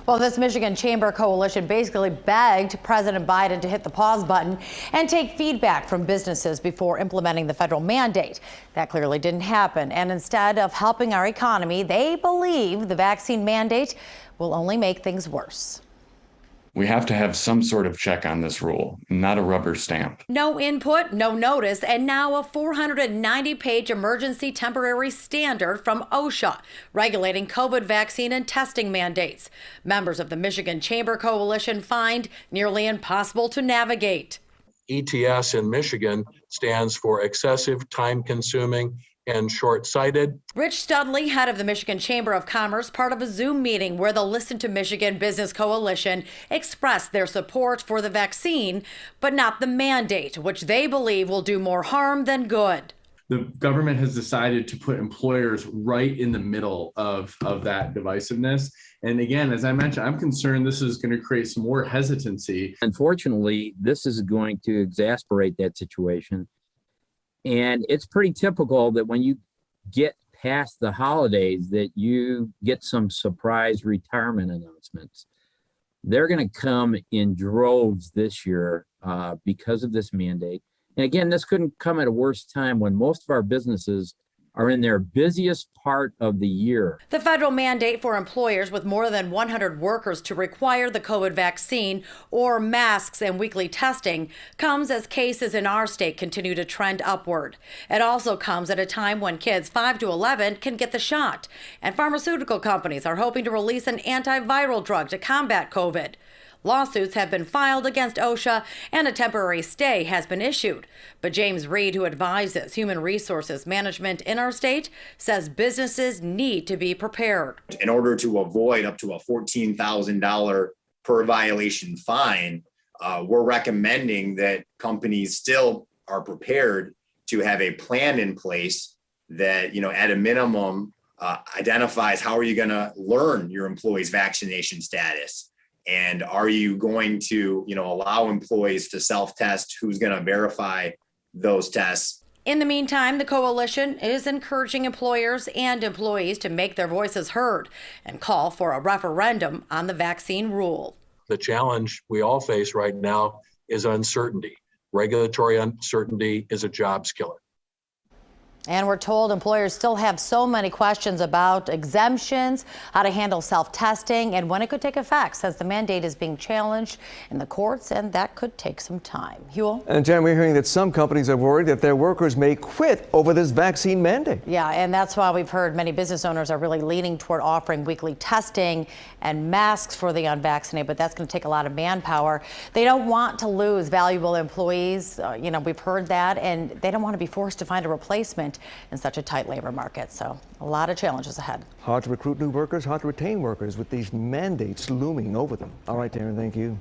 Well, this Michigan Chamber Coalition basically begged President Biden to hit the pause button and take feedback from businesses before implementing the federal mandate. That clearly didn't happen. And instead of helping our economy, they believe the vaccine mandate will only make things worse. We have to have some sort of check on this rule, not a rubber stamp. No input, no notice, and now a 490-page emergency temporary standard from OSHA regulating COVID vaccine and testing mandates. Members of the Michigan Chamber Coalition find nearly impossible to navigate. ETS in Michigan stands for excessive, time-consuming, and short-sighted. Rich Studley, head of the Michigan Chamber of Commerce, part of a Zoom meeting where the Listen to Michigan Business Coalition expressed their support for the vaccine, but not the mandate, which they believe will do more harm than good. The government has decided to put employers right in the middle of that divisiveness. And again, as I mentioned, I'm concerned this is going to create some more hesitancy. Unfortunately, this is going to exacerbate that situation. And it's pretty typical that when you get past the holidays that you get some surprise retirement announcements. They're going to come in droves this year because of this mandate. And again, this couldn't come at a worse time when most of our businesses are in their busiest part of the year. The federal mandate for employers with more than 100 workers to require the COVID vaccine or masks and weekly testing comes as cases in our state continue to trend upward. It also comes at a time when kids 5 to 11 can get the shot, and pharmaceutical companies are hoping to release an antiviral drug to combat COVID. Lawsuits have been filed against OSHA and a temporary stay has been issued. But James Reed, who advises human resources management in our state, says businesses need to be prepared. In order to avoid up to a $14,000 per violation fine, we're recommending that companies still are prepared to have a plan in place that, at a minimum, identifies how are you going to learn your employees' vaccination status. And are you going to, allow employees to self-test? Who's going to verify those tests? In the meantime, the coalition is encouraging employers and employees to make their voices heard and call for a referendum on the vaccine rule. The challenge we all face right now is uncertainty. Regulatory uncertainty is a jobs killer. And we're told employers still have so many questions about exemptions, how to handle self-testing, and when it could take effect, since the mandate is being challenged in the courts, and that could take some time. Huel? And Jen, we're hearing that some companies are worried that their workers may quit over this vaccine mandate. Yeah, and that's why we've heard many business owners are really leaning toward offering weekly testing and masks for the unvaccinated, but that's going to take a lot of manpower. They don't want to lose valuable employees. We've heard that, and they don't want to be forced to find a replacement in such a tight labor market. So a lot of challenges ahead. Hard to recruit new workers, hard to retain workers with these mandates looming over them. All right, Darren, thank you.